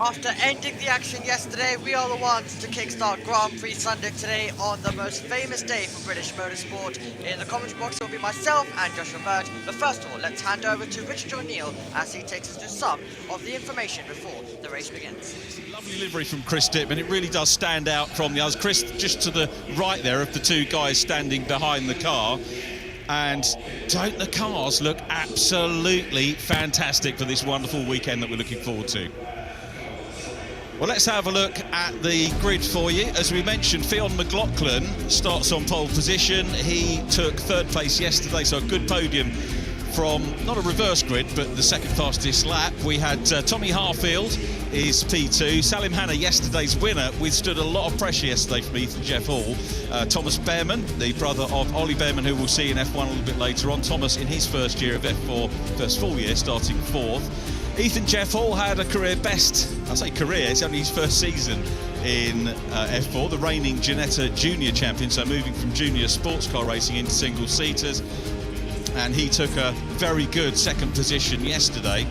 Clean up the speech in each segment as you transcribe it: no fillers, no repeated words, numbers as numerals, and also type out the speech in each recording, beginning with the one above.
After ending the action yesterday, we are the ones to kickstart Grand Prix Sunday today on the most famous day for British motorsport. In the commentary box, it will be myself and Joshua Burt. But first of all, let's hand over to Richard O'Neill as he takes us through some of the information before the race begins. Lovely livery from Chris Dittman. It really does stand out from the others. Chris just to the right there of the two guys standing behind the car. And don't the cars look absolutely fantastic for this wonderful weekend that we're looking forward to. Well, let's have a look at the grid for you. As we mentioned, Fionn McLaughlin starts on pole position. He took third place yesterday, so a good podium from, not a reverse grid, but the second fastest lap. We had Tommy Harfield is P2. Salim Hanna, yesterday's winner, withstood a lot of pressure yesterday from Ethan Jeff Hall. Thomas Behrman, the brother of Ollie Behrman, who we'll see in F1 a little bit later on. Thomas in his first year of F4, first full year, starting fourth. Ethan Jeff Hall had a career best, I say career, it's only his first season in F4, the reigning Ginetta Junior champion, so moving from junior sports car racing into single-seaters. And he took a very good second position yesterday.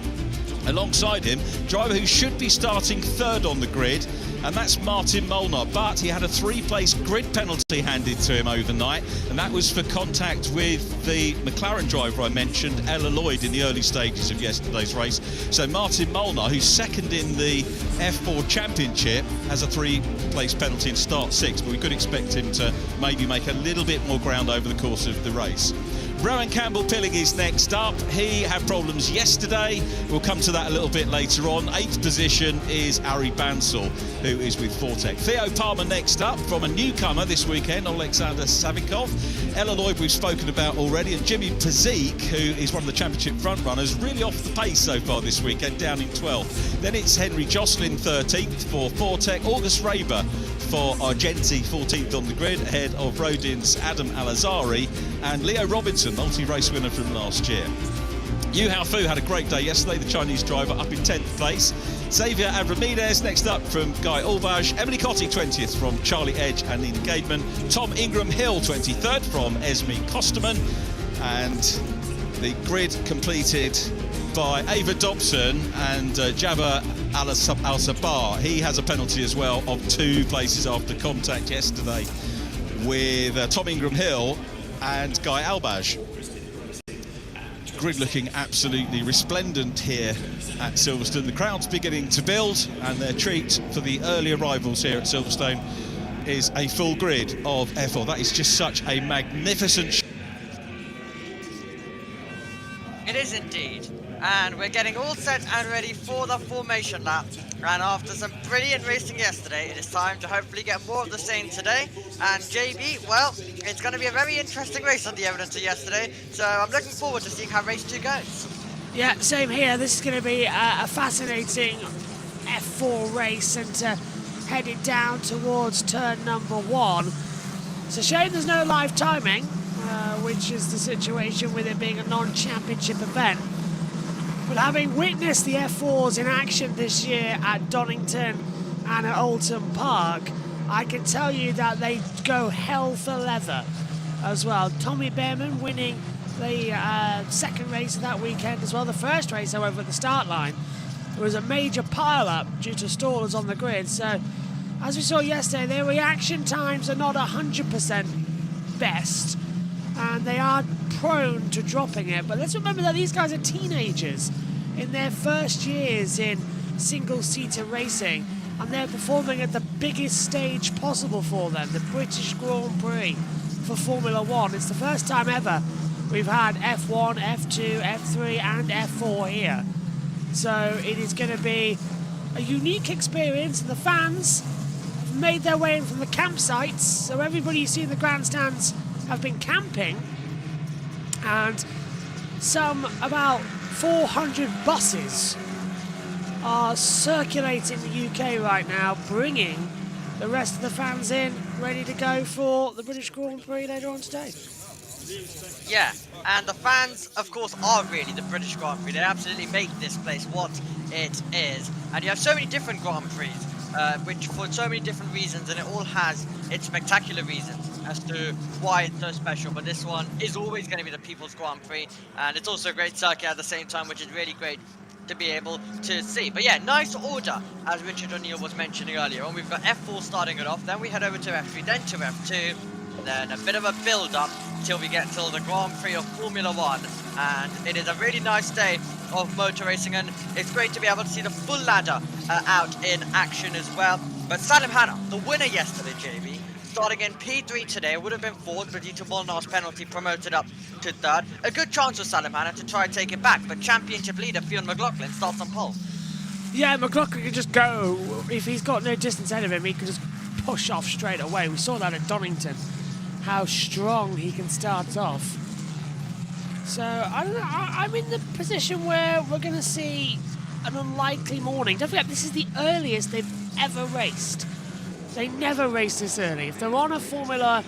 Alongside him, driver who should be starting third on the grid, and that's Martin Molnar, but he had a three-place grid penalty handed to him overnight, and that was for contact with the McLaren driver I mentioned, Ella Lloyd, in the early stages of yesterday's race. So Martin Molnar, who's second in the F4 Championship, has a three-place penalty in start 6, but we could expect him to maybe make a little bit more ground over the course of the race. Rowan Campbell-Pilling is next up. He had problems yesterday. We'll come to that a little bit later on. 8th position is Ari Bansal, who is with Fortec. Theo Palmer next up from a newcomer this weekend, Alexander Savikov. Ella Lloyd we've spoken about already, and Jimmy Pazik, who is one of the championship front runners, really off the pace so far this weekend, down in 12th. Then it's Henry Jocelyn 13th for Fortec. August Raber for Argenti 14th on the grid, ahead of Rodin's Adam Alazari and Leo Robinson, multi-race winner from last year. Yu Hao-Fu had a great day yesterday, the Chinese driver, up in 10th place. Xavier Avramidez next up from Guy Ulbaj. Emily Cotti 20th from Charlie Edge and Nina Gademan. Tom Ingram Hill 23rd from Esme Kosterman. And the grid completed by Ava Dobson and Jabba Al-Sabah. He has a penalty as well of 2 places after contact yesterday with Tom Ingram Hill and Guy Albaj. Grid looking absolutely resplendent here at Silverstone. The crowd's beginning to build, and their treat for the early arrivals here at Silverstone is a full grid of F4. That is just such a magnificent It is indeed. And we're getting all set and ready for the formation lap. And after some brilliant racing yesterday, it is time to hopefully get more of the same today. And JB, well, it's going to be a very interesting race on the evidence of yesterday. So I'm looking forward to seeing how race 2 goes. Yeah, same here. This is going to be a fascinating F4 race, and headed down towards turn number 1. It's a shame there's no live timing, which is the situation with it being a non-championship event. But having witnessed the F4s in action this year at Donington and at Oulton Park, I can tell you that they go hell for leather as well. Tommy Behrman winning the second race of that weekend as well. The first race, however, at the start line, there was a major pile-up due to stallers on the grid. So, as we saw yesterday, their reaction times are not 100% best, and they are prone to dropping it. But let's remember that these guys are teenagers in their first years in single-seater racing, and they're performing at the biggest stage possible for them, the British Grand Prix for Formula 1. It's the first time ever we've had F1, F2, F3 and F4 here. So it is going to be a unique experience, and the fans have made their way in from the campsites. So everybody you see in the grandstands have been camping. And about 400 buses are circulating the UK right now, bringing the rest of the fans in, ready to go for the British Grand Prix later on today. Yeah, and the fans, of course, are really the British Grand Prix. They absolutely make this place what it is. And you have so many different Grand Prix, which for so many different reasons, and it all has its spectacular reasons as to why it's so special. But this one is always going to be the People's Grand Prix, and it's also a great circuit at the same time, which is really great to be able to see. But yeah, nice order, as Richard O'Neill was mentioning earlier on. We've got F4 starting it off, then we head over to F3, then to F2, then a bit of a build-up till we get till the Grand Prix of Formula 1. And it is a really nice day of motor racing, and it's great to be able to see the full ladder out in action as well. But Salim Hanna, the winner yesterday, JB, starting in P3 today, would have been fourth, but due to Molnar's penalty, promoted up to third. A good chance for Salim Hanna to try and take it back, but championship leader Fionn McLaughlin starts on pole. Yeah, McLaughlin can just go. If he's got no distance ahead of him, he can just push off straight away. We saw that at Donington, how strong he can start off. So, I don't know, I'm in the position where we're going to see an unlikely morning. Don't forget, this is the earliest they've ever raced. They never race this early. If they're on a Formula,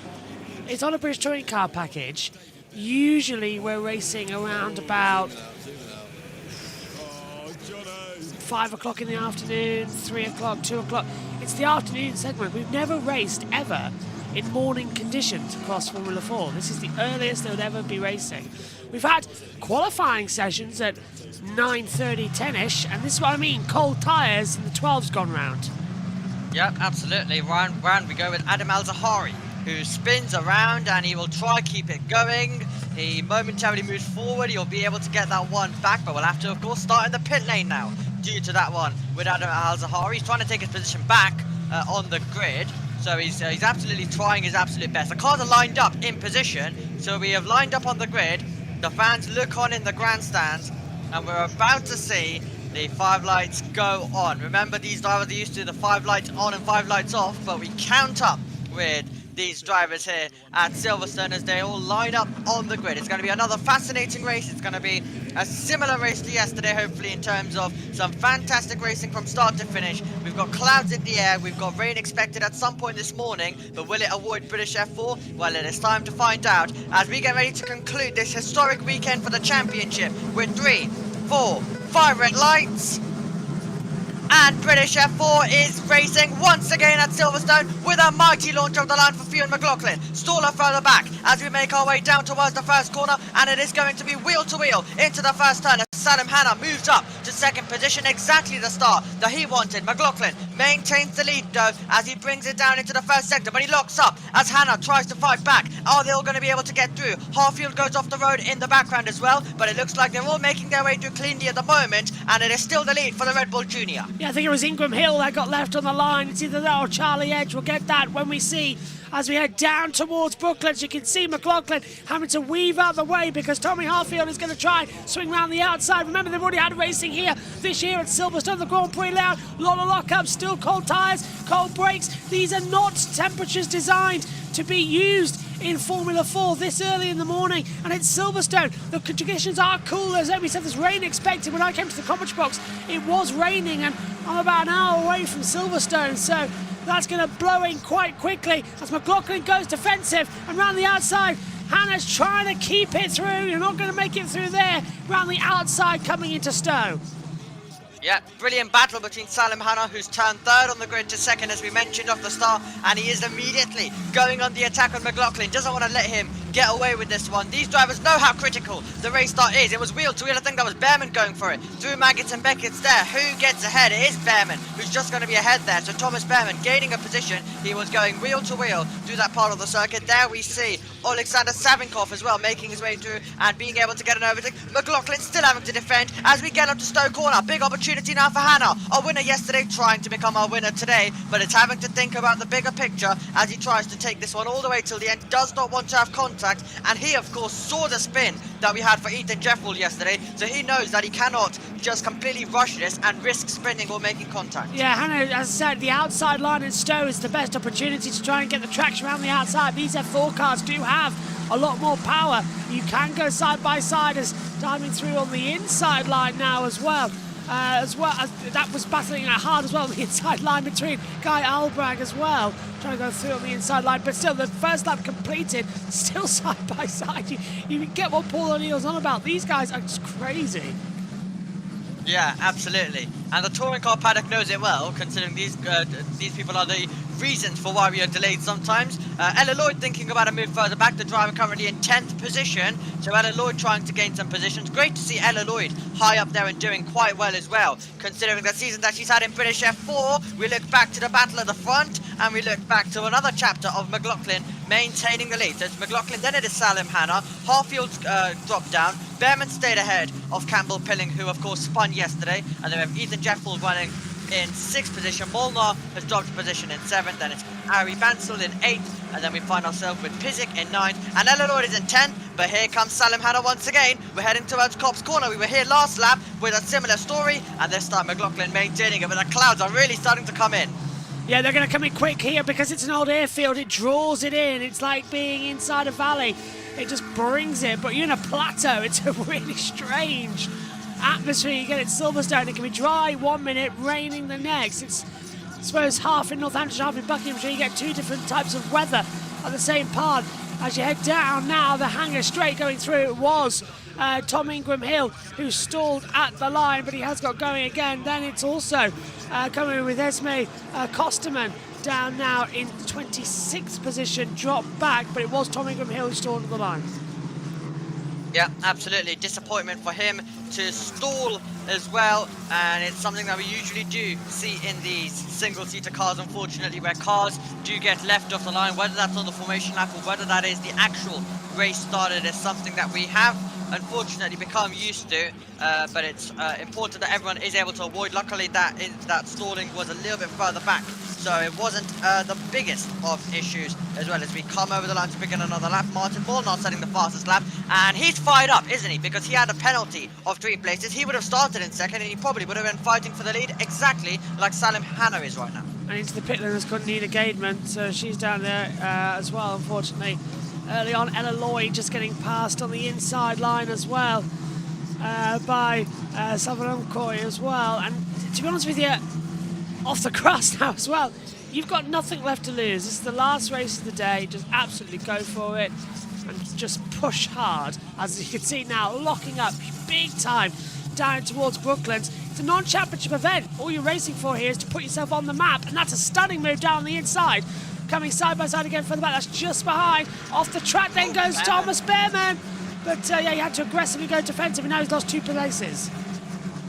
it's on a British Touring Car package, usually we're racing around about 5 o'clock in the afternoon, 3 o'clock, 2 o'clock. It's the afternoon segment. We've never raced ever in morning conditions across Formula 4. This is the earliest they would ever be racing. We've had qualifying sessions at 9:30, 10ish, and this is what I mean, cold tyres and the 12's gone round. Yep, absolutely. Round we go with Adam Al-Zahari, who spins around and he will try keep it going. He momentarily moves forward. He'll be able to get that one back, but we'll have to, of course, start in the pit lane now due to that one with Adam Al-Zahari. He's trying to take his position back on the grid. So he's absolutely trying his absolute best. The cars are lined up in position, so we have lined up on the grid. The fans look on in the grandstands, and we're about to see the 5 lights go on. Remember, these drivers are used to the 5 lights on and 5 lights off, but we count up with these drivers here at Silverstone as they all line up on the grid. It's going to be another fascinating race. It's going to be a similar race to yesterday, hopefully, in terms of some fantastic racing from start to finish. We've got clouds in the air. We've got rain expected at some point this morning, but will it avoid British F4? Well, it is time to find out as we get ready to conclude this historic weekend for the championship with 3, 4, 5 red lights. And British F4 is racing once again at Silverstone with a mighty launch of the line for Fionn McLaughlin. Staller further back as we make our way down towards the first corner, and it is going to be wheel to wheel into the first turn. Salim Hanna moves up to second position, exactly the start that he wanted. McLaughlin maintains the lead though as he brings it down into the first sector, but he locks up as Hanna tries to fight back. Are they all going to be able to get through? Harfield goes off the road in the background as well, but it looks like they're all making their way through cleanly at the moment, and it is still the lead for the Red Bull Junior. Yeah, I think it was Ingram Hill that got left on the line. It's either that or Charlie Edge. We'll get that when we see as we head down towards Brooklyn. So you can see McLaughlin having to weave out the way because Tommy Harfield is going to try swing around the outside. Remember, they've already had racing here this year at Silverstone, the Grand Prix layout. A lot of lockups, still cold tyres, cold brakes. These are not temperatures designed to be used in Formula 4 this early in the morning, and it's Silverstone. The conditions are cool. As Amy said, there's rain expected. When I came to the commentary box, it was raining, and I'm about an hour away from Silverstone, so that's going to blow in quite quickly as McLaughlin goes defensive and round the outside. Hanna's trying to keep it through. You're not going to make it through there. Round the outside coming into Stowe. Yeah, brilliant battle between Salim Hanna, who's turned third on the grid to second, as we mentioned off the start, and he is immediately going on the attack on McLaughlin. Doesn't want to let him get away with this one. These drivers know how critical the race start is. It was wheel to wheel. I think that was Behrman going for it. Through Maggots and Beckett's there. Who gets ahead? It is Behrman, who's just going to be ahead there. So Thomas Behrman gaining a position. He was going wheel to wheel through that part of the circuit. There we see Alexander Savinkov as well, making his way through and being able to get an overtake. McLaughlin still having to defend as we get up to Stowe Corner. Big opportunity now for Hanna. Our winner yesterday trying to become our winner today, but it's having to think about the bigger picture as he tries to take this one all the way till the end. Does not want to have contact contact, and he of course saw the spin that we had for Ethan Jeffrell yesterday, so he knows that he cannot just completely rush this and risk spinning or making contact. Yeah, Hannah, as I said, the outside line in Stowe is the best opportunity to try and get the traction around the outside. These F4 cars do have a lot more power. You can go side by side as diving through on the inside line now as well. That was battling out hard as well on the inside line between Guy Albrag as well, trying to go through on the inside line, but still the first lap completed, still side by side. You get what Paul O'Neill's on about. These guys are just crazy. Yeah, absolutely. And the touring car paddock knows it well, considering these people are the reasons for why we are delayed sometimes. Ella Lloyd thinking about a move further back. The driver currently in 10th position, so Ella Lloyd trying to gain some positions. Great to see Ella Lloyd high up there and doing quite well as well, considering the season that she's had in British F4. We look back to the battle at the front, and we look back to another chapter of McLaughlin maintaining the lead. So it's McLaughlin, then it is Salim Hanna. Harfield's dropped down. Behrman stayed ahead of Campbell Pilling, who of course spun yesterday, and then we have Ethan Jeffrell running in 6th position. Molnar has dropped a position in 7th, then it's Ari Bansal in 8th, and then we find ourselves with Pizik in 9th, and Ella Lloyd is in 10th, but here comes Salim Hanna once again. We're heading towards Cops Corner. We were here last lap with a similar story, and this time McLaughlin maintaining it, but the clouds are really starting to come in. Yeah, they're going to come in quick here because it's an old airfield. It draws it in. It's like being inside a valley. It just brings it, but you're in a plateau. It's a really strange atmosphere. You get it Silverstone. It can be dry 1 minute, raining the next. It's, I suppose, half in Northamptonshire, half in Buckinghamshire. You get two different types of weather at the same part. As you head down now, the hanger straight going through, it was Tom Ingram Hill who stalled at the line, but he has got going again. Then it's also coming with Esme Kosterman down now in 26th position, dropped back, but it was Tom Ingram Hill who stalled at the line. Yeah, absolutely. Disappointment for him to stall as well, and it's something that we usually do see in these single-seater cars, unfortunately, where cars do get left off the line, whether that's on the formation lap or whether that is the actual race started, is something that we have unfortunately become used to, but it's important that everyone is able to avoid. Luckily that stalling was a little bit further back, so it wasn't the biggest of issues, as well as we come over the line to begin another lap. Martin Molnar setting the fastest lap, and he's fired up, isn't he, because he had a penalty of 3 places. He would have started in second, and he probably would have been fighting for the lead exactly like Salim Hanna is right now. And into the pit lane has got Nina Gaidman, so she's down there as well, unfortunately. Early on, Ella Lloyd just getting passed on the inside line as well by Salvador Coy as well. And to be honest with you, off the grass now as well, you've got nothing left to lose. This is the last race of the day. Just absolutely go for it and just push hard. As you can see now, locking up big time down towards Brooklands. It's a non-championship event. All you're racing for here is to put yourself on the map, and that's a stunning move down the inside. Coming side by side again further back, that's just behind. Off the track then goes Thomas Behrman. But yeah, he had to aggressively go defensive, and now he's lost 2 places.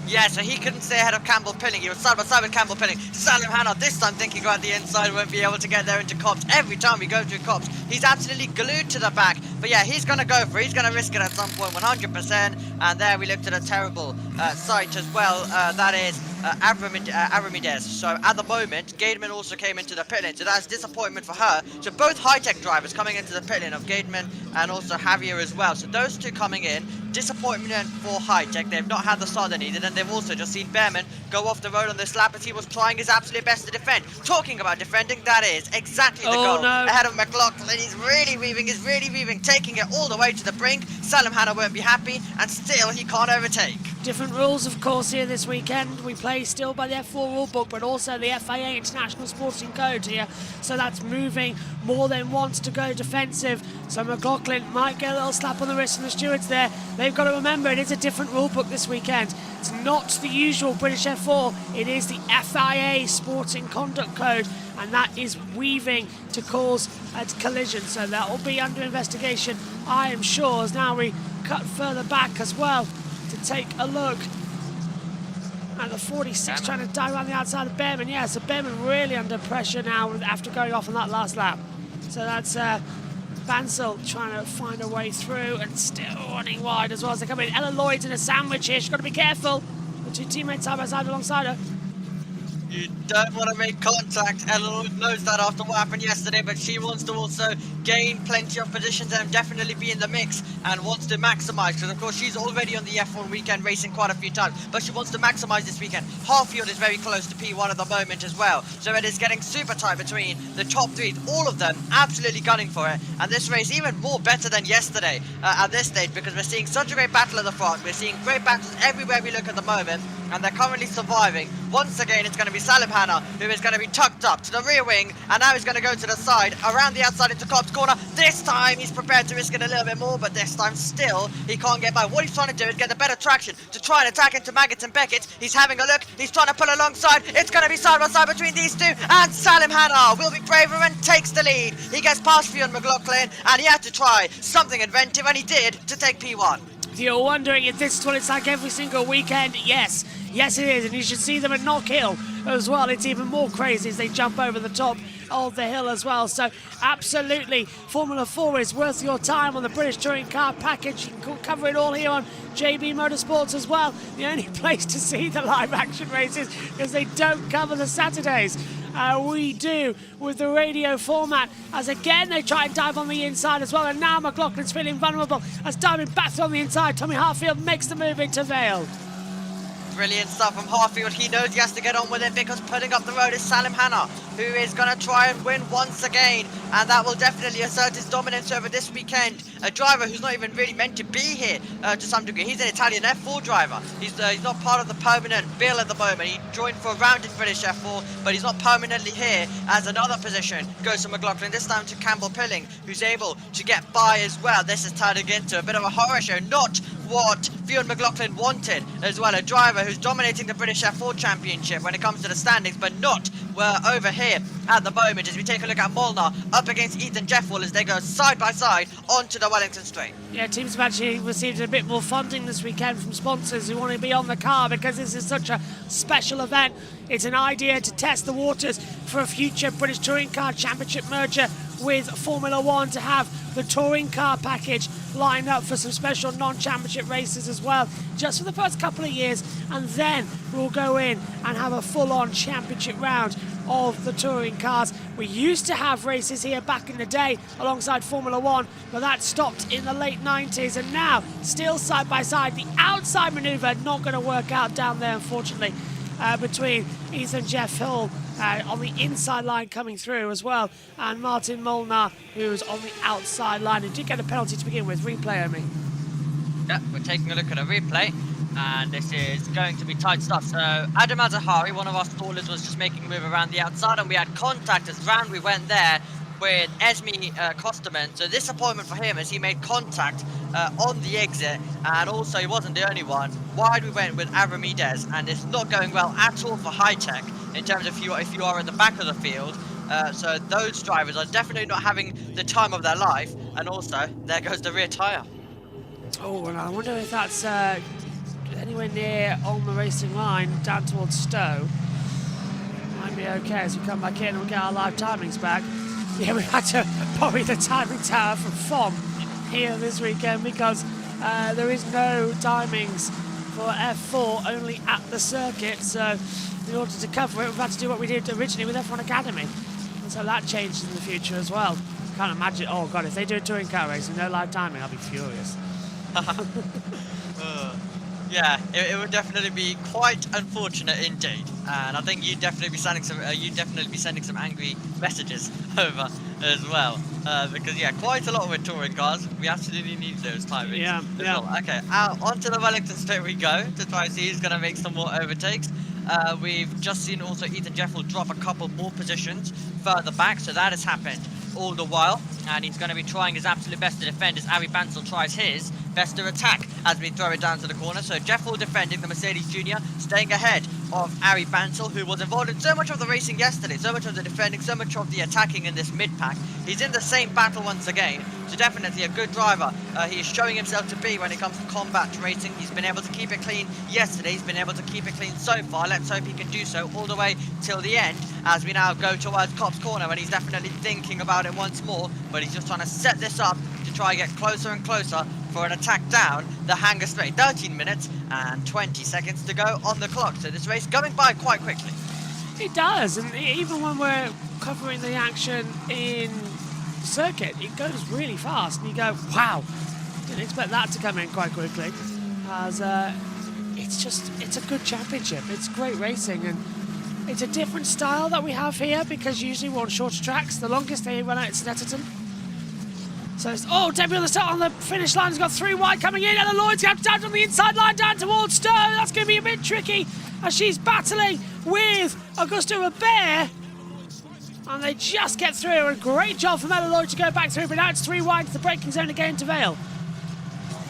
Yeah, so he couldn't stay ahead of Campbell Pilling. He was side by side with Campbell Pilling. Salim Hanna this time thinking about the inside, won't be able to get there into Cops. Every time we go through Cops, he's absolutely glued to the back. But yeah, he's going to go for it. He's going to risk it at some point, 100%. And there we looked at a terrible sight as well. That is Aramides. So at the moment, Gaidman also came into the pit lane. So that's disappointment for her. So both high-tech drivers coming into the pit lane of Gaidman and also Javier as well. So those two coming in. Disappointment for high-tech. They've not had the start they needed, and they've also just seen Behrman go off the road on this lap as he was trying his absolute best to defend. Talking about defending, that is exactly the goal. No. Ahead of McLaughlin. He's really weaving, taking it all the way to the brink. Salim Hanna won't be happy, and still he can't overtake. Different rules, of course, here this weekend. We play still by the F4 rulebook, but also the FIA International Sporting Code here. So that's moving more than once to go defensive. So McLaughlin might get a little slap on the wrist from the stewards there. They've got to remember it is a different rulebook this weekend. It's not the usual British F4. It is the FIA Sporting Conduct Code, and that is weaving to cause a collision. So that will be under investigation, I am sure, as now we cut further back as well to take a look at the 46 trying to dive around the outside of Behrman. Yeah, so Behrman really under pressure now after going off on that last lap. So that's Bansal trying to find a way through and still running wide as well as they come in. Ella Lloyd's in a sandwich here. She's got to be careful. The two teammates side by side alongside her. You don't want to make contact. Ella knows that after what happened yesterday, but she wants to also gain plenty of positions and definitely be in the mix and wants to maximize, because of course she's already on the F1 weekend racing quite a few times, but she wants to maximize this weekend. Harfield is very close to P1 at the moment as well, so it is getting super tight between the top three, all of them absolutely gunning for it, and this race even more better than yesterday at this stage, because we're seeing such a great battle at the front. We're seeing great battles everywhere we look at the moment, and they're currently surviving. Once again, it's going to be Salim Hanna, who is going to be tucked up to the rear wing, and now he's going to go to the side, around the outside into Cobb's corner. This time, he's prepared to risk it a little bit more, but this time still, he can't get by. What he's trying to do is get the better traction to try and attack into Maggots and Beckett. He's having a look, he's trying to pull alongside. It's going to be side by side between these two, and Salim Hanna will be braver and takes the lead. He gets past Fionn McLaughlin, and he had to try something inventive, and he did, to take P1. If you're wondering if this is what it's like every single weekend, yes. Yes, it is, and you should see them at Knock Hill as well. It's even more crazy as they jump over the top of the hill as well. So, absolutely, Formula 4 is worth your time on the British Touring Car Package. You can cover it all here on JB Motorsports as well. The only place to see the live action races, because they don't cover the Saturdays. We do with the radio format, as again they try and dive on the inside as well, and now McLaughlin's feeling vulnerable as diving back on the inside. Tommy Harfield makes the move into Vale. Brilliant stuff from Harfield. He knows he has to get on with it, because putting up the road is Salim Hanna, who is going to try and win once again, and that will definitely assert his dominance over this weekend. A driver who's not even really meant to be here to some degree. He's an Italian F4 driver. He's not part of the permanent bill at the moment. He joined for a round in British F4, but he's not permanently here, as another position goes to McLaughlin, this time to Campbell Pilling, who's able to get by as well. This is turning into a bit of a horror show, not what Fionn McLaughlin wanted as well. A driver who's dominating the British F4 Championship when it comes to the standings, but not over here at the moment, as we take a look at Molnar up against Ethan Jeffwell as they go side by side onto the Wellington Straight. Yeah, teams have actually received a bit more funding this weekend from sponsors who want to be on the car, because this is such a special event. It's an idea to test the waters for a future British Touring Car Championship merger with Formula 1, to have the touring car package lined up for some special non-championship races as well, just for the first couple of years, and then we'll go in and have a full-on championship round of the touring cars. We used to have races here back in the day alongside Formula 1, but that stopped in the late 90s, and now still side by side. The outside manoeuvre not going to work out down there, unfortunately, between Ethan Jeff Hill on the inside line coming through as well, and Martin Molnar, who's on the outside line and did get a penalty to begin with. Replay, Omi. Yeah, we're taking a look at a replay, and this is going to be tight stuff. So Adam Azahari, one of our stallers, was just making a move around the outside, and we had contact as round we went there with Esme Kosterman. So disappointment for him as he made contact on the exit, and also he wasn't the only one. Wide we went with Avramidez, and it's not going well at all for High Tech in terms of if you are at the back of the field. So those drivers are definitely not having the time of their life, and also there goes the rear tyre. Oh, and I wonder if that's anywhere near on the racing line down towards Stowe. Might be okay as we come back in and we'll get our live timings back. Yeah, we had to borrow the timing tower from FOM here this weekend, because there is no timings for F4, only at the circuit. So in order to cover it, we've had to do what we did originally with F1 Academy. And so that changes in the future as well. Can't imagine, oh God, if they do a touring car race with no live timing, I'll be furious. Yeah, it would definitely be quite unfortunate indeed, and I think you'd definitely be sending some angry messages over as well, because yeah, quite a lot with touring cars. We absolutely need those timings. Yeah. Well. Okay, onto the Wellington Straight we go to try and see who's going to make some more overtakes. We've just seen also Ethan Jeffwell drop a couple more positions further back, so that has happened all the while, and he's going to be trying his absolute best to defend as Ari Bansal tries his best to attack as we throw it down to the corner. So Jeffwell defending, the Mercedes Junior staying ahead of Ari Bansal, who was involved in so much of the racing yesterday, so much of the defending, so much of the attacking in this mid-pack. He's in the same battle once again, so definitely a good driver. He is showing himself to be when it comes to combat racing. He's been able to keep it clean yesterday, he's been able to keep it clean so far. Let's hope he can do so all the way till the end, as we now go towards Cobb's corner, and he's definitely thinking about it once more, but he's just trying to set this up to try and get closer and closer for an attack down the Hanger Straight. 13 minutes and 20 seconds to go on the clock, so this race going by quite quickly. It does, and even when we're covering the action in circuit, it goes really fast, and you go, wow, didn't expect that to come in quite quickly. As it's a good championship. It's great racing, and it's a different style that we have here because usually we're on shorter tracks. The longest they run out is Snetterton. So it's, Debbie on the start on the finish line has got 3 wide coming in, and the Lloyd's got down on the inside line down towards Stone. That's going to be a bit tricky as she's battling with Augusta Robert. And they just get through. A great job from Ella Lloyd to go back through, but now it's 3 wide to the braking zone again to Vale.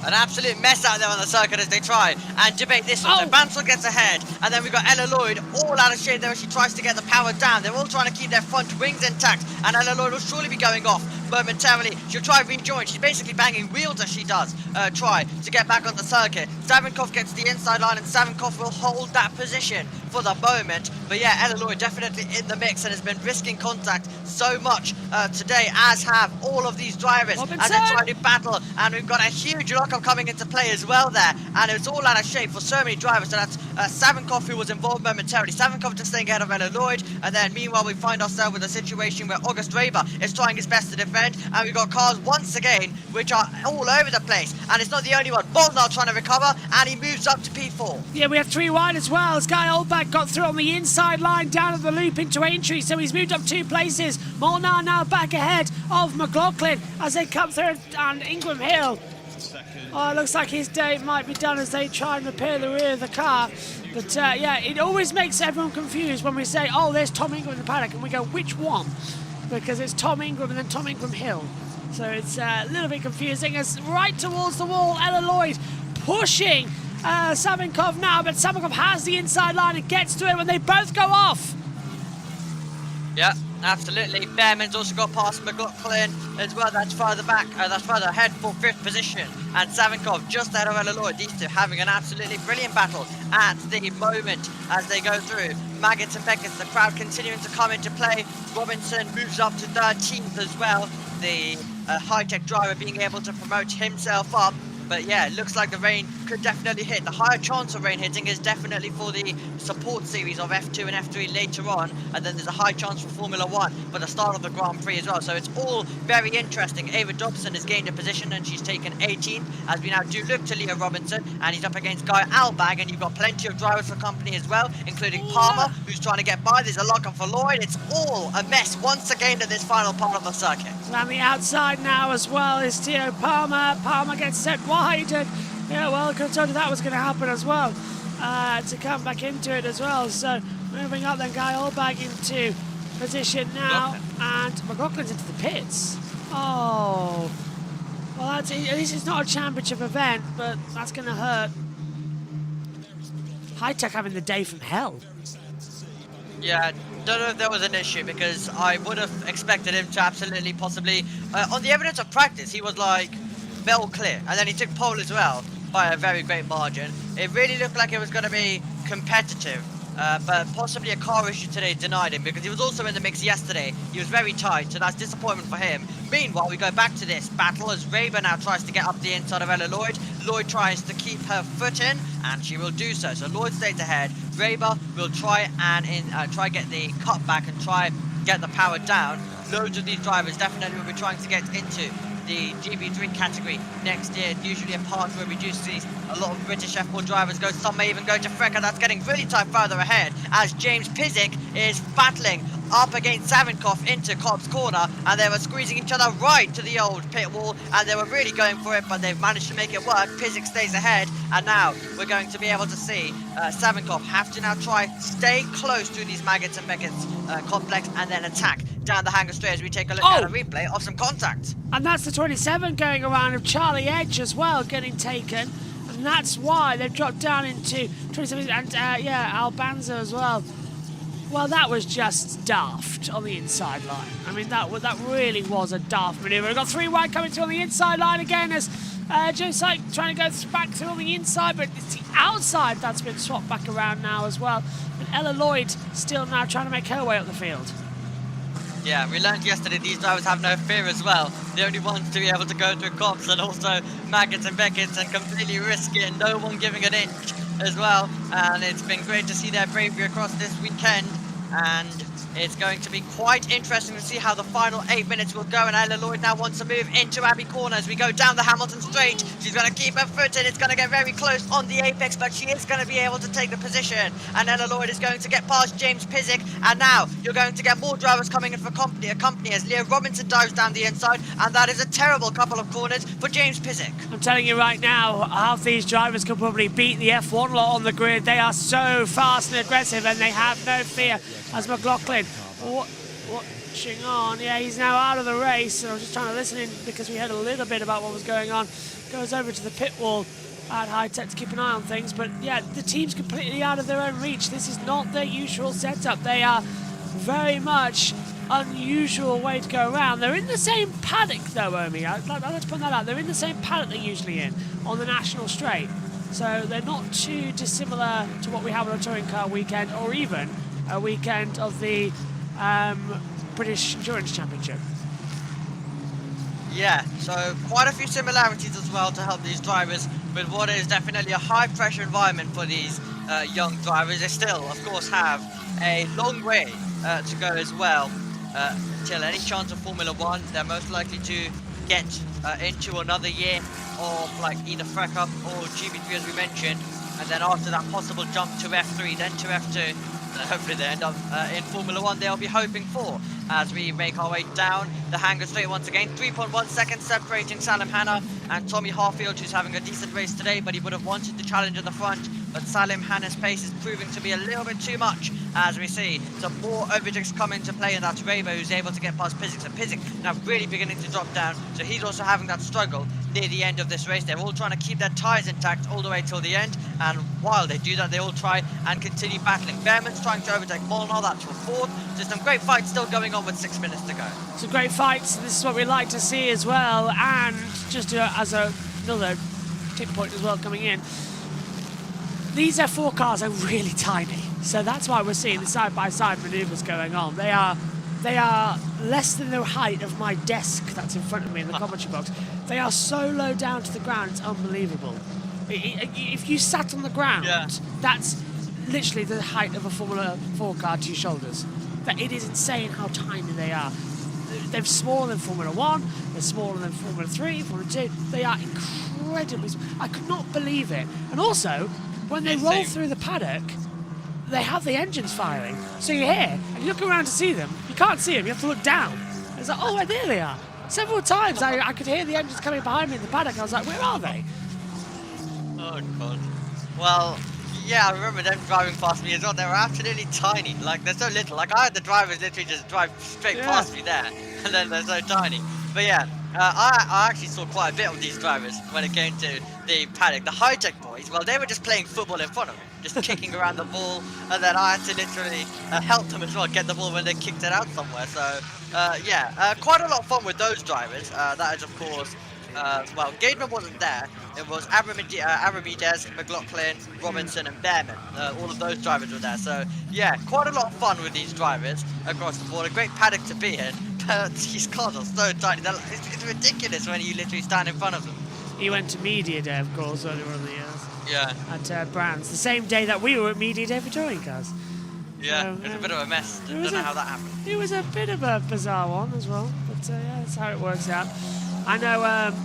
An absolute mess out there on the circuit as they try and debate this one. So Bansal gets ahead, and then we've got Ella Lloyd all out of shape there as she tries to get the power down. They're all trying to keep their front wings intact, and Ella Lloyd will surely be going off momentarily. She'll try and rejoin. She's basically banging wheels as she does try to get back on the circuit. Savinkov gets the inside line, and Savinkov will hold that position for the moment. But yeah, Ella Lloyd definitely in the mix and has been risking contact so much today, as have all of these drivers as they try to battle. And we've got a huge lockup coming into play as well there, and it's all out of shape for so many drivers. So that's Savinkov who was involved momentarily. Savinkov just staying ahead of Ella Lloyd, and then meanwhile we find ourselves with a situation where August Raber is trying his best to defend, and we've got cars once again which are all over the place, and it's not the only one. Bolnar trying to recover, and he moves up to P4. Yeah, we have 3 wide as well. Guy Oldback got through on the inside line down at the loop into Aintree, so he's moved up 2 places. Molnar now back ahead of McLaughlin as they come through, and Ingram Hill. It looks like his day might be done as they try and repair the rear of the car. But yeah, it always makes everyone confused when we say, there's Tom Ingram in the paddock, and we go, which one? Because it's Tom Ingram and then Tom Ingram Hill. So it's a little bit confusing as right towards the wall, Ella Lloyd pushing Savinkov now, but Savinkov has the inside line and gets to it when they both go off. Yeah, absolutely. Behrman's also got past McLaughlin as well. That's further back, that's further ahead for 5th position. And Savinkov just ahead of Ella Lloyd. These two having an absolutely brilliant battle at the moment as they go through. Maggots and Beckett's, the crowd continuing to come into play. Robinson moves up to 13th as well. The high-tech driver being able to promote himself up. But yeah, it looks like the rain could definitely hit. The higher chance of rain hitting is definitely for the support series of F2 and F3 later on. And then there's a high chance for Formula 1 for the start of the Grand Prix as well. So it's all very interesting. Ava Dobson has gained a position and she's taken 18th as we now do look to Leah Robinson. And he's up against Guy Albag. And you've got plenty of drivers for company as well, including Palmer, who's trying to get by. There's a lockup for Lloyd. It's all a mess once again in this final part of the circuit. On the outside now as well is Theo Palmer. Palmer gets set wide, and yeah, well, I could have told you that was going to happen as well, to come back into it as well. So moving up then, Guy Oldbag into position now, and McLaughlin's into the pits. Well, at least it's not a championship event, but that's going to hurt. High Tech having the day from hell. Yeah, don't know if there was an issue, because I would have expected him to absolutely possibly, on the evidence of practice, he was like well clear, and then he took pole as well by a very great margin. It really looked like it was going to be competitive, but possibly a car issue today denied him, because he was also in the mix yesterday. He was very tight, so that's disappointment for him. Meanwhile, we go back to this battle as Raber now tries to get up the inside of Ella Lloyd. Lloyd tries to keep her foot in, and she will do so. So Lloyd stays ahead. Raber will try and get the cut back and try get the power down. Loads of these drivers definitely will be trying to get into the GB3 category next year. Usually a part where we do see a lot of British F1 drivers go. Some may even go to Frecker. That's getting really tight further ahead as James Pizik is battling up against Savinkov into Cobb's corner, and they were squeezing each other right to the old pit wall, and they were really going for it, but they've managed to make it work. Pizik stays ahead, and now we're going to be able to see Savinkov have to now try stay close to these Maggots and Beckett's complex and then attack down the hangar straight as we take a look at a replay of some contact. And that's the 27 going around of Charlie Edge as well getting taken, and that's why they've dropped down into 27, and Albanza as well. Well, that was just daft on the inside line. I mean, that really was a daft manoeuvre. We've got 3 wide coming through on the inside line again as Joe Syke trying to go back through on the inside, but it's the outside that's been swapped back around now as well. And Ella Lloyd still now trying to make her way up the field. Yeah, we learned yesterday these drivers have no fear as well. The only ones to be able to go through Cops and also Maggots and Beckett's and completely risk it, and no one giving an inch as well. And it's been great to see their bravery across this weekend. and it's going to be quite interesting to see how the final 8 minutes will go. And Ella Lloyd now wants to move into Abbey Corner as we go down the Hamilton Straight. She's going to keep her foot in. It's going to get very close on the apex, but she is going to be able to take the position. And Ella Lloyd is going to get past James Pizik. And now you're going to get more drivers coming in for company as Leah Robinson dives down the inside. And that is a terrible couple of corners for James Pizik. I'm telling you right now, half these drivers could probably beat the F1 lot on the grid. They are so fast and aggressive, and they have no fear. As McLaughlin watching on, yeah, he's now out of the race. I was just trying to listen in because we heard a little bit about what was going on. Goes over to the pit wall at High Tech to keep an eye on things, but yeah, the team's completely out of their own reach. This is not their usual setup. They are very much unusual way to go around. They're in the same paddock though, Omi. I'd like to point that out. They're in the same paddock they're usually in on the National Straight. So they're not too dissimilar to what we have on a touring car weekend, or even a weekend of the British Endurance Championship. Yeah, so quite a few similarities as well to help these drivers with what is definitely a high pressure environment for these young drivers. They still, of course, have a long way to go as well till any chance of Formula One. They're most likely to get into another year of like either FREC Cup or GB3 as we mentioned, and then after that possible jump to F3, then to F2. Hopefully they end up in Formula 1 they'll be hoping for as we make our way down the Hangar Straight once again. 3.1 seconds separating Salim Hanna and Tommy Harfield, who's having a decent race today, but he would have wanted the challenge in the front. But Salim Hanna's pace is proving to be a little bit too much as we see some more overtakes come into play, and that's Rabo who's able to get past Pizik. So Pizik now really beginning to drop down, so he's also having that struggle near the end of this race. They're all trying to keep their tyres intact all the way till the end, and while they do that they all try and continue battling. Behrman's trying to overtake Molnar, that's for fourth. Just some great fights still going on with 6 minutes to go. Some great fights, this is what we like to see as well. And just as another tip point as well coming in, these F4 cars are really tiny, so that's why we're seeing the side-by-side manoeuvres going on. They are less than the height of my desk that's in front of me in the commentary box. They are so low down to the ground, it's unbelievable. If you sat on the ground, that's literally the height of a Formula 4 car to your shoulders. It is insane how tiny they are. They're smaller than Formula 1, they're smaller than Formula 3, Formula 2. They are incredibly small. I could not believe it. And also, when they roll through the paddock, they have the engines firing. So you're here, and you look around to see them. You can't see them, you have to look down. It's like, oh, there they are. Several times I could hear the engines coming behind me in the paddock. I was like, where are they? Oh, God. Well, yeah, I remember them driving past me as well. They were absolutely tiny. Like, they're so little. Like, I had the drivers literally just drive straight past me there. And then they're so tiny. But yeah, I actually saw quite a bit of these drivers when it came to the paddock. The high-tech boys, well, they were just playing football in front of me, just kicking around the ball, and then I had to literally help them as well, get the ball when they kicked it out somewhere. So, yeah, quite a lot of fun with those drivers. That is, of course, well, Gateman wasn't there. It was Arabides, McLaughlin, Robinson, and Behrman. All of those drivers were there. So, yeah, quite a lot of fun with these drivers across the board. A great paddock to be in. But these cars are so tiny. It's ridiculous when you literally stand in front of them. He went to Media Day, of course, earlier on in the year. Yeah. At Brands, the same day that we were at Media Day for touring cars. Yeah, it was a bit of a mess. Don't know how that happened. It was a bit of a bizarre one as well, but yeah, that's how it works out. I know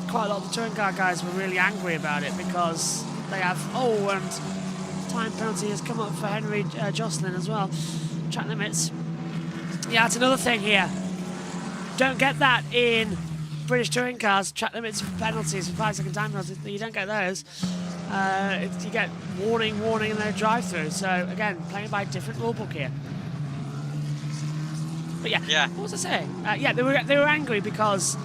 quite a lot of the touring car guys were really angry about it because they have, and time penalty has come up for Henry Jocelyn as well. Track limits. Yeah, that's another thing here. Don't get that in British touring cars. Track limits penalties for 5-second time penalties. You don't get those. You get warning, and then a drive-through. So again, playing by a different rule book here. But yeah, what was I saying? Yeah, they were angry because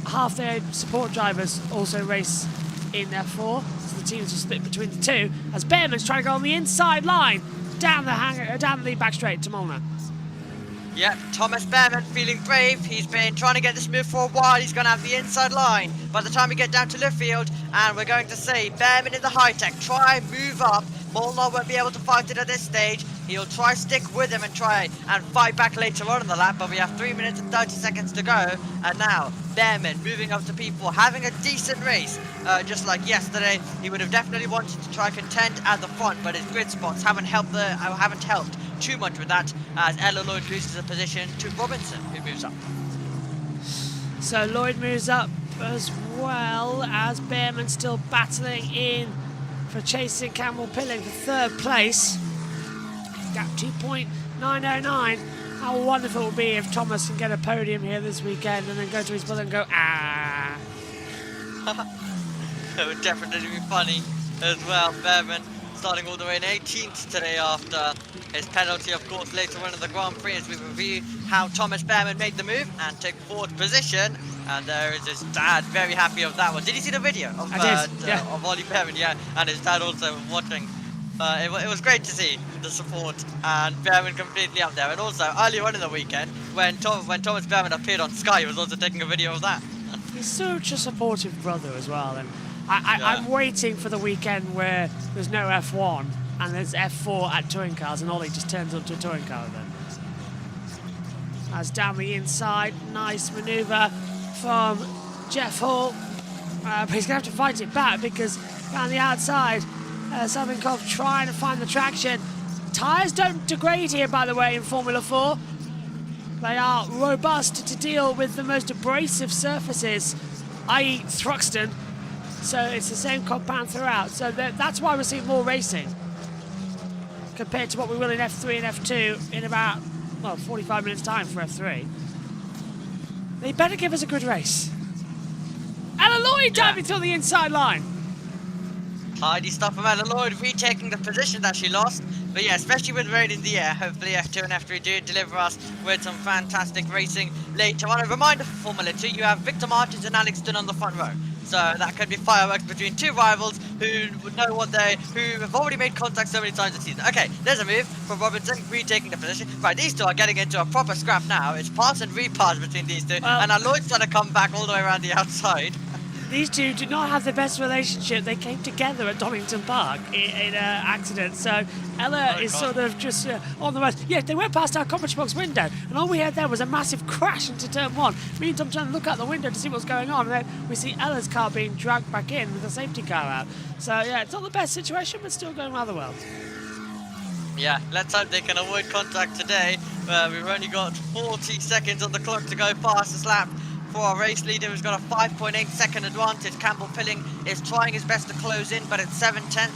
half their support drivers also race in F4, so the teams are split between the two. As Behrman's trying to go on the inside line down the back straight to Molnar. Yep, Thomas Behrman feeling brave. He's been trying to get this move for a while. He's going to have the inside line by the time we get down to Liffield. And we're going to see Behrman in the high-tech. Try move up. Molnar won't be able to fight it at this stage. He'll try stick with him and try and fight back later on in the lap. But we have 3 minutes and 30 seconds to go. And now Behrman moving up to P4, having a decent race. Just like yesterday, he would have definitely wanted to try contend at the front. But his grid spots haven't helped too much with that, as Ella Lloyd loses a position to Robinson, who moves up. So Lloyd moves up as well, as Behrman still battling in for chasing Campbell Pilling for third place. Gap 2.909. How wonderful it would be if Thomas can get a podium here this weekend and then go to his brother and go, ah. That would definitely be funny as well. Behrman starting all the way in 18th today after his penalty, of course, later on in the Grand Prix, as we review how Thomas Behrman made the move and took fourth position. And there is his dad, very happy of that one. Did you see the video of Ollie Behrman? Yeah, and his dad also watching. It was great to see the support, and Behrman completely up there. And also, earlier on in the weekend, when Thomas Behrman appeared on Sky, he was also taking a video of that. He's such a supportive brother as well, and I'm waiting for the weekend where there's no F1 and there's F4 at touring cars, and Ollie just turns up to a touring car then. As down the inside, nice manoeuvre from Jeff Hall, but he's going to have to fight it back because down the outside, Savinkov trying to find the traction. Tyres don't degrade here, by the way, in Formula 4. They are robust to deal with the most abrasive surfaces, i.e. Thruxton. So it's the same compound throughout. So that's why we're seeing more racing compared to what we will in F3 and F2 in about, well, 45 minutes time for F3. They better give us a good race. Ella Lloyd diving through the inside line. Tidy stuff from Ella Lloyd, retaking the position that she lost. But yeah, especially with rain in the air, hopefully F2 and F3 do deliver us with some fantastic racing later on. A reminder for Formula 2, you have Victor Martins and Alex Dunn on the front row. So that could be fireworks between two rivals who know who have already made contact so many times this season. Okay, there's a move from Robinson, retaking the position. Right, these two are getting into a proper scrap now. It's pass and repass between these two. And now Lloyd's trying to come back all the way around the outside. These two do not have the best relationship. They came together at Donington Park in an accident. So Ella is sort of just on the road. Yeah, they went past our commentary box window, and all we had there was a massive crash into turn one. Me and Tom trying to look out the window to see what's going on, and then we see Ella's car being dragged back in with the safety car out. So yeah, it's not the best situation, but still going rather well. Yeah, let's hope they can avoid contact today. We've only got 40 seconds on the clock to go past this lap. For our race leader, who's got a 5.8 second advantage. Campbell Pilling is trying his best to close in, but it's 7/10,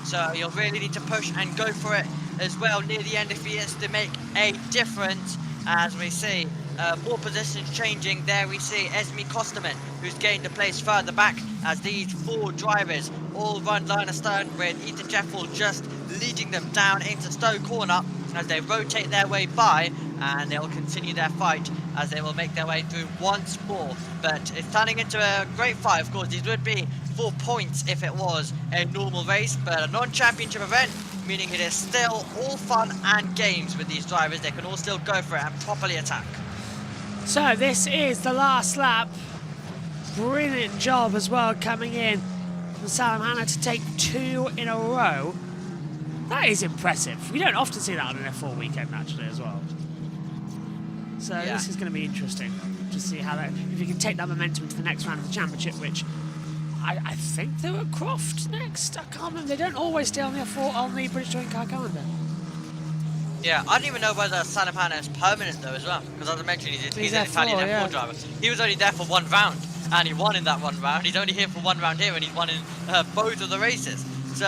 so he'll really need to push and go for it as well near the end if he is to make a difference. As we see more positions changing, there we see Esme Kosterman, who's gained a place further back, as these four drivers all run line astern, with Ethan Jeffel just leading them down into Stowe Corner as they rotate their way by, and they'll continue their fight as they will make their way through once more. But it's turning into a great fight. Of course, these would be 4 points if it was a normal race, but a non-championship event, meaning it is still all fun and games with these drivers. They can all still go for it and properly attack. So this is the last lap. Brilliant job as well coming in from Salam Hanna to take 2 in a row. That is impressive. We don't often see that on an F4 weekend, actually, as well. So this is going to be interesting to see how if you can take that momentum into the next round of the championship, which I think they're at Croft next. I can't remember. They don't always stay on the F4 on the British Touring Car calendar. Yeah, I don't even know whether Salam Hanna is permanent though as well, because as I mentioned, he's an Italian F4 driver. He was only there for 1 round, and he won in that 1 round. He's only here for 1 round here, and he's won in both of the races. So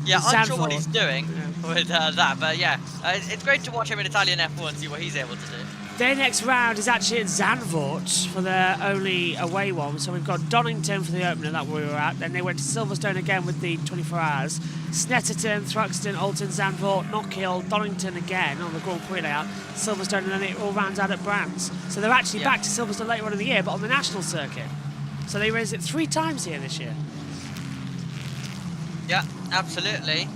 yeah, unsure what he's doing with that, but yeah, it's great to watch him in Italian F1 and see what he's able to do. Their next round is actually at Zandvoort for their only away one. So we've got Donington for the opener that we were at. Then they went to Silverstone again with the 24 hours. Snetterton, Thruxton, Alton, Zandvoort, Knockhill, Donington again on the Grand Prix layout, Silverstone, and then it all rounds out at Brands. So they're actually back to Silverstone later on in the year, but on the national circuit. So they raised it 3 times here this year. Yeah, absolutely.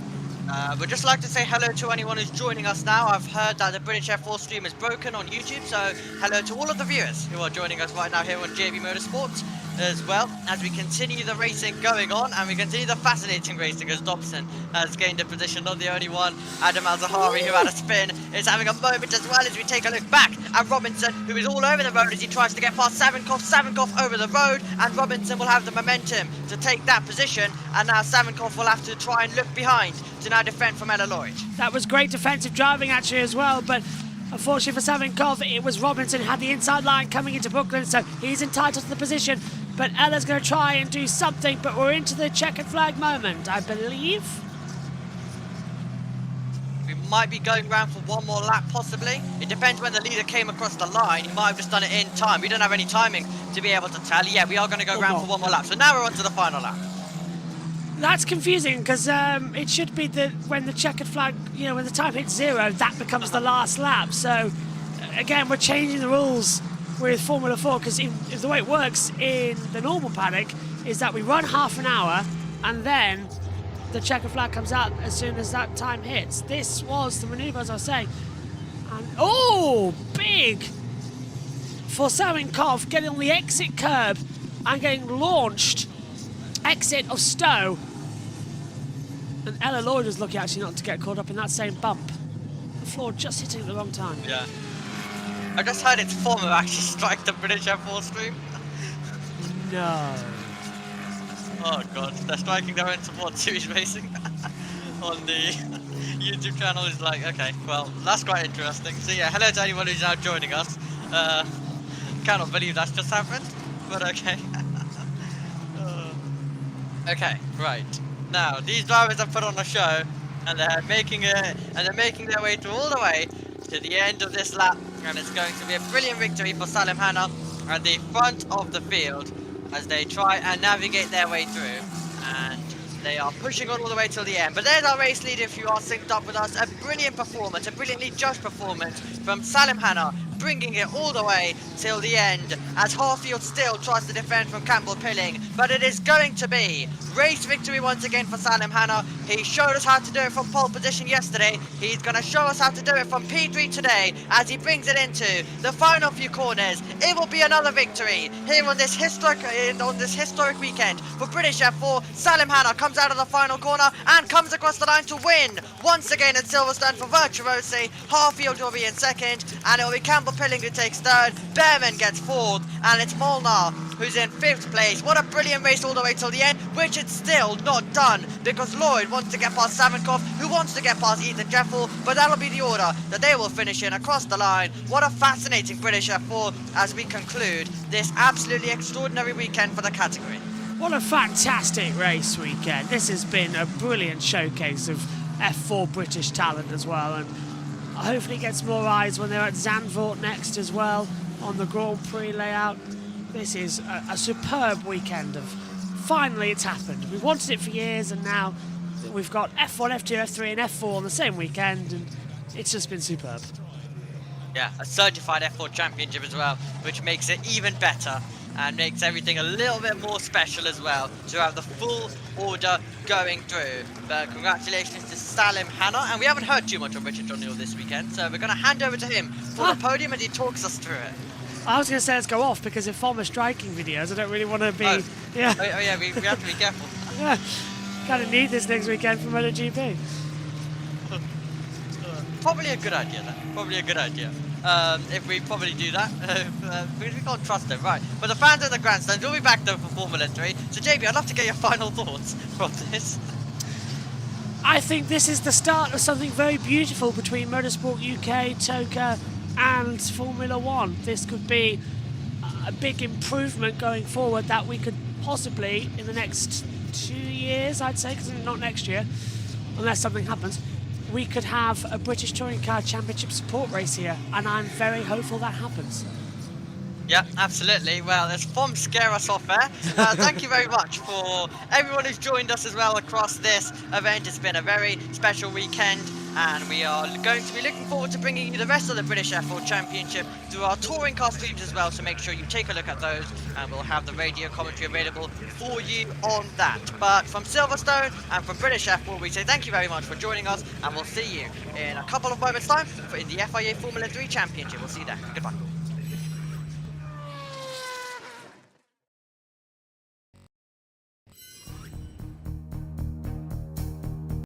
We'd just like to say hello to anyone who's joining us now. I've heard that the British F4 stream is broken on YouTube, so hello to all of the viewers who are joining us right now here on JB Motorsports. as well as we continue the racing going on, and we continue the fascinating racing as Dobson has gained a position, not the only one. Adam Al-Zahari, who had a spin, is having a moment as well as we take a look back at Robinson, who is all over the road as he tries to get past Savinkov over the road, and Robinson will have the momentum to take that position, and now Savinkov will have to try and look behind to now defend from Ella Lloyd. That was great defensive driving actually as well, but unfortunately for Savinkov, it was Robinson who had the inside line coming into Brooklyn, so he's entitled to the position. But Ella's going to try and do something, but we're into the checkered flag moment, I believe. We might be going around for one more lap, possibly. It depends when the leader came across the line. He might have just done it in time. We don't have any timing to be able to tell. Yeah, we are going to go around for one more lap. So now we're on to the final lap. That's confusing because it should be that when the checkered flag, you know, when the time hits 0, that becomes the last lap. So again, we're changing the rules with Formula 4 because the way it works in the normal paddock is that we run half an hour and then the checkered flag comes out as soon as that time hits. This was the manoeuvre, as I was saying. And, oh, big for Savinkov, getting on the exit curb and getting launched. Exit of Stowe. And Ella Lloyd was lucky actually not to get caught up in that same bump. The floor just hitting at the wrong time. Yeah. I just heard its former actually strike the British F4 stream. No. Oh god, they're striking their own support series racing on the YouTube channel. Is like, okay, well, that's quite interesting. So yeah, hello to anyone who's now joining us. Cannot believe that's just happened, but okay. Okay, right. Now, these drivers have put on a show, and they're making it, and they're making their way through all the way to the end of this lap, and it's going to be a brilliant victory for Salim Hanna at the front of the field as they try and navigate their way through, and they are pushing on all the way till the end. But there's our race leader, if you are synced up with us. A brilliant performance, a brilliantly judged performance from Salim Hanna, bringing it all the way till the end as Harfield still tries to defend from Campbell Pilling, but it is going to be race victory once again for Salim Hanna. He showed us how to do it from pole position yesterday. He's going to show us how to do it from P3 today as he brings it into the final few corners. It will be another victory here on this historic weekend for British F4. Salim Hanna comes out of the final corner and comes across the line to win once again at Silverstone for Virtuosi. Harfield will be in second, and it will be Campbell Pilling who takes third. Behrman gets fourth, and it's Molnar who's in 5th place. What a brilliant race all the way till the end, which it's still not done because Lloyd wants to get past Savinkov, who wants to get past Ethan Jeffel, but that'll be the order that they will finish in across the line. What a fascinating British F4 as we conclude this absolutely extraordinary weekend for the category. What a fantastic race weekend. This has been a brilliant showcase of F4 British talent as well, and hopefully it gets more eyes when they're at Zandvoort next as well on the Grand Prix layout. This is a superb weekend of finally it's happened. We've wanted it for years, and now we've got F1, F2, F3 and F4 on the same weekend, and it's just been superb. Yeah, a certified F4 championship as well, which makes it even better and makes everything a little bit more special as well to have the full order going through. But congratulations to Salim Hanna, and we haven't heard too much of Richard John Neal this weekend, so we're going to hand over to him for the podium as he talks us through it. I was going to say let's go off because if Former striking videos, I don't really want to be... Oh yeah, we have to be careful. yeah, kind of need this next weekend for MotoGP. Probably a good idea then, probably a good idea. If we probably do that, because we can't trust them, right. But the fans at the grandstands will be back though for Formula 3. So JB, I'd love to get your final thoughts from this. I think this is the start of something very beautiful between Motorsport UK, TOCA and Formula 1. This could be a big improvement going forward that we could possibly, in the next 2 years, I'd say, because not next year, unless something happens, we could have a British Touring Car Championship support race here, and I'm very hopeful that happens. Yeah, absolutely. Well, it's from Scare Us Off Air. Thank you very much for everyone who's joined us as well across this event. It's been a very special weekend, and we are going to be looking forward to bringing you the rest of the British F4 Championship through our touring car streams as well, so make sure you take a look at those, and we'll have the radio commentary available for you on that. But from Silverstone and from British F4, we say thank you very much for joining us, and we'll see you in a couple of moments' time in the FIA Formula 3 Championship. We'll see you there. Goodbye.